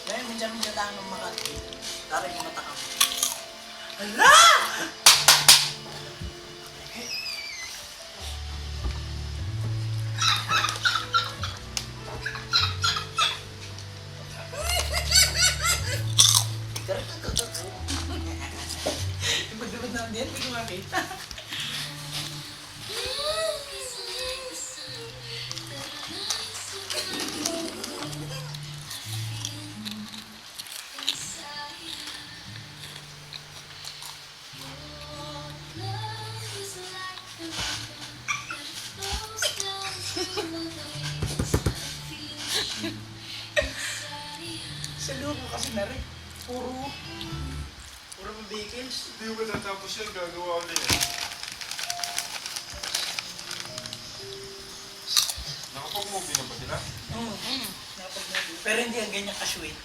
Dahil minsan-minsan lang ng Makati. Dari mo matakam. Hala! Pagdabad naman din, hindi ko makita. Sa loob ko kasi na rin. Puro vehicles. Hindi ko natapos yan, gagawa ulit yan. Nakapag-movie na ba sila? Nakapag-movie. Pero hindi ang ganyan ka-sweet.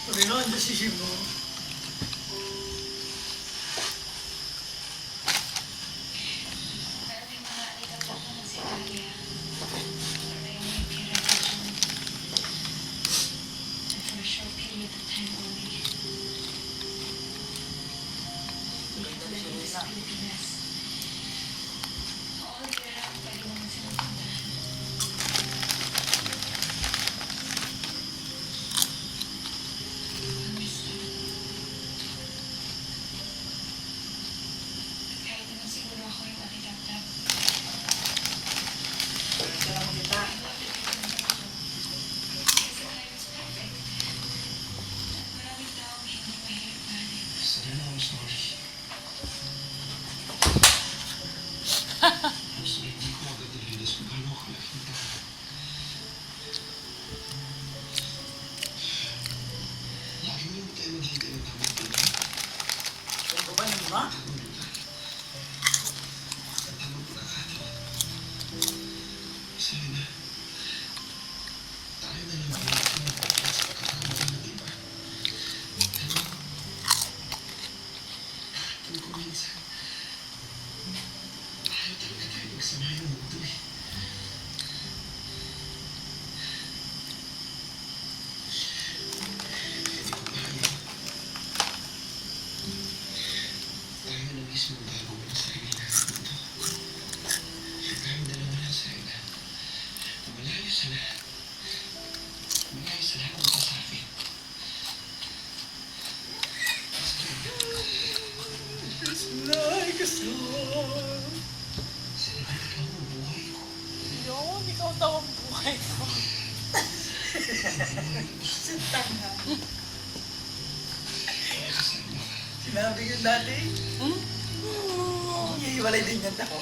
Paginoon na si Shimu. Yun, ikaw daw ang buhay ko. Sinabi yun dati. Iiwalay din yan ako.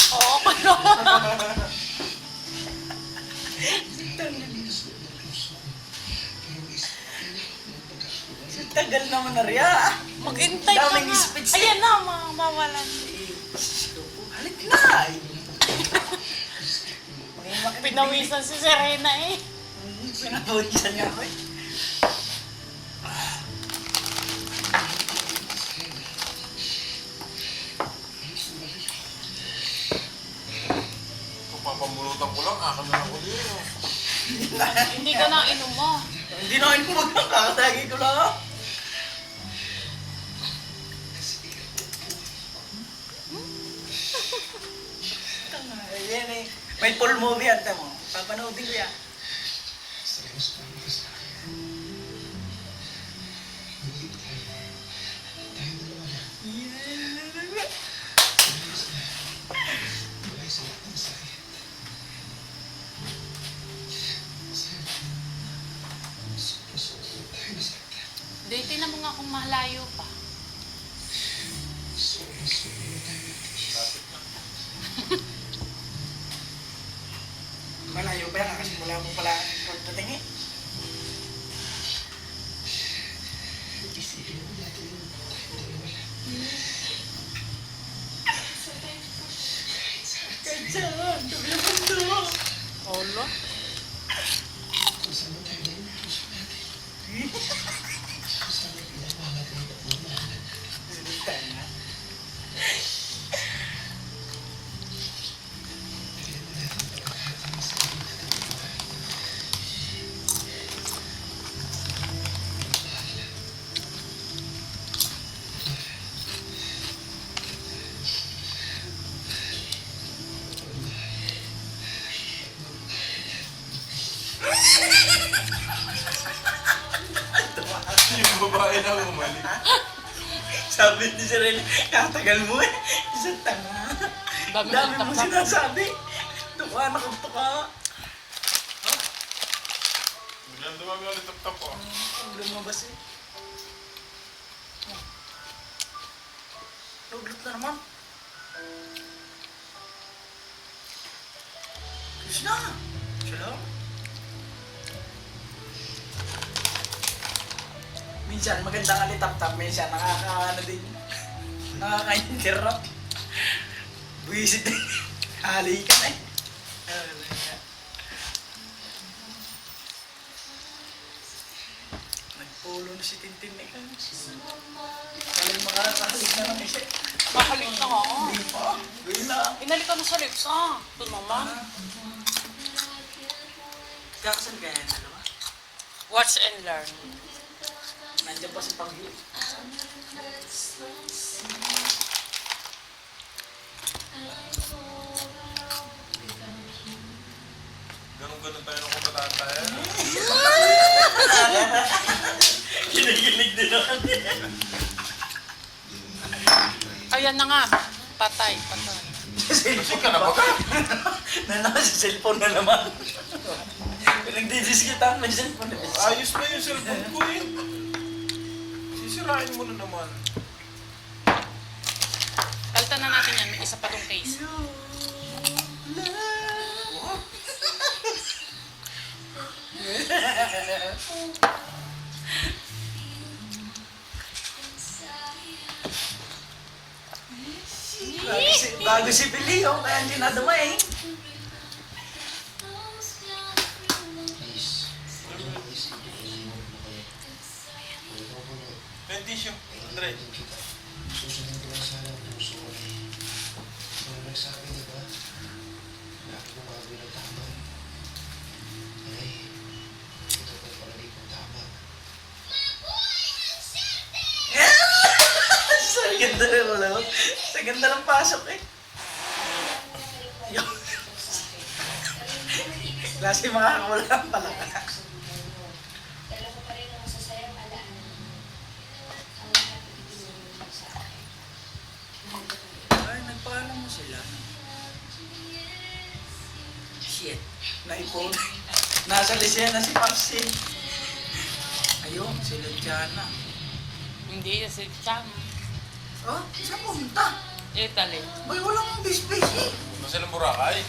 Oo, ano? Tagal naman na riya. Mag-intay ka Daming nga. speech. Ayan na, mawalan. Halik na! Pinawisan si Serena eh. Pinawisan niya ako eh. Kung papamunutan ko lang, akin na lang ulit. Hindi ka na inom mo. Hindi na ako magkakatagi ko lang. Yan eh. May full movie yan, tamo. Papanoodin ko yan. malayo pa. Malayo pa yan kasi mula mo pala pagdating eh. Kahit saan, dami ang mundo. Olo? Yung babae na umalik. Sabi ni Sirel, katagal mo eh. Isang tanga. Dami Dami ng mo tap-tap. sinasabi. Tuka na kung tuka. Biglang dumami ulit tap-tap ko. Ang lumabas eh. Luglot na naman. Krishna! Shalom? Minsan maganda ka ni tap-tap, minsan nakaka-ano din. Nakaka-interrupt. Buwisit din. Hali ka na eh. Nagpulo na si Tintin eh. Kaling makakahalik na lang siya. Makalik na nga. Hindi pa. Gawin lang. Inalik ka na sa lips, ah. Ito naman. Kakasan kaya yan, dalawa? Watch and learn. Nandiyan pa si Panghi. Ganun-ganun tayo ng kabataan tayo. Kinikilig din naman. Ayan na nga. Patay, patay. Lasing ka na ba ka? Nasa cellphone na naman. Nagdidis kita, may cellphone na. Ayos na yung cellphone ko eh. Sisirain mo na naman. Kalta na natin yan. May isa pa tong case. Bago si Billy, oh, kaya hindi nadumay. May tissue, Andre. Susunod ko lang sana ang puso ko eh. Pero nagsabi, di ba? Lagi ko gagawin ang tama. Ay, ito pa pala di ko tama. Sa ganda rin mo lang. Sa ganda ng pasok eh. Yung... Klase makakawala pala ka. Dala ko pa rin ang masasayang alaala. Ang lahat ibibigay mo sa akin. Mahal ko kayo. Ay, nagpaalam mo sila. Shit. Naipon. Nasa lisya na si Papsi. Ayun, si Luciana. Hindi, si Chang. Oh, saan pumunta? Italy. Boy, walang base-base eh. Kasi ng Boracay.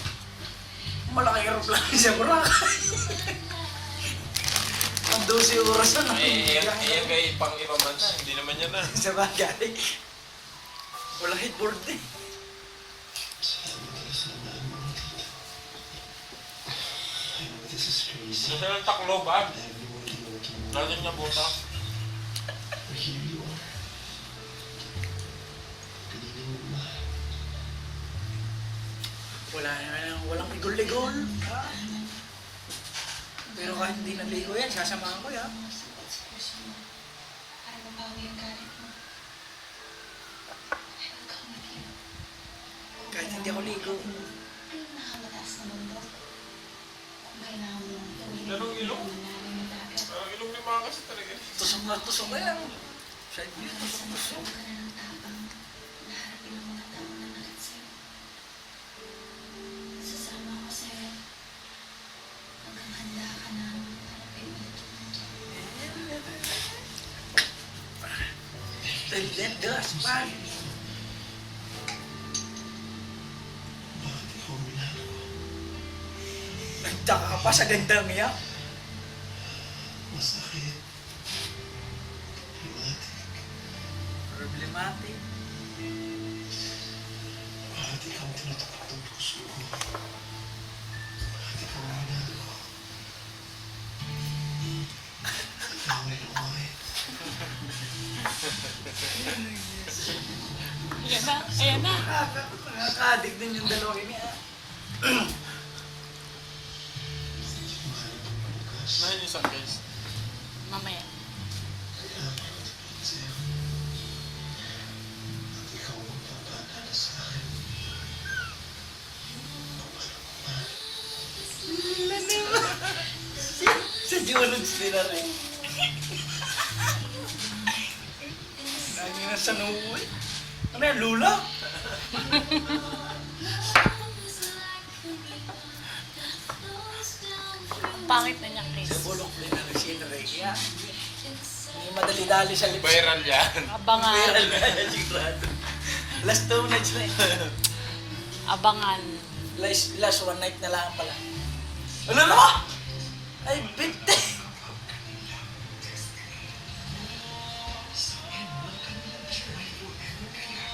Malaki aeroplano sa Boracay. Ang 12 oras na Iyan kay pang ibang bansa. Hindi naman yan na. sa bagay. Walang headboard eh. I know this is crazy. Nasa ng Tacloban. Everyone can work in Natin niya buta. But here you are. Piniling mo ba? Walang ligol-ligol. Ha? Pero kahit hindi naligo yan, sasamahan ko yan. Sa puso mo. Para mabawi ang galit mo. I will come with you. Kahit hindi ako ligo. Ang nakamataas na mundo. Kung kailangan mo gawin Ganong ilong? ang malalim ng dagat. Ilong ni mga kasi talaga. Tusok na tusok na yan. Side view, tusok na tusok. Ka na ng tapang na harapin ang mga taong nanagat sa'yo. Sasama ako sa'yo. Hanggang handa ka na harapin ulit ang mundo. Then gas, pag. Bakit ikaw ang minahal ko? Nagtaka ka pa sa gandang niya. Masakit. Problematic. Problematic. Bakit ikaw ang tinatapak ng puso ko? Bakit ikaw ang minahal ko? Ikaw ang inuwi. Ayan na, ayan na. Nakakadig din yung dalawa niya. Mahal mo bukas. Nahin yung guys. Mamaya. Kaya makakatipan sa'yo. At ikaw ang magpapaalala sa akin. Sa Julods nila rin. Lagi na sa nuwi. Ano yan, lula? Ang pangit na niya, Chris. Sa bulok din na si Ray. Kaya, hindi madali-dali sa lips. Viral yan. Abangan. Viral nga yan, sigurado. Last 2 nights na yun. Abangan. Last 1 night na lang pala. Ano naman? Ay, binte!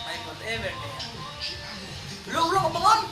My God, ever kaya. Ulo, abangan!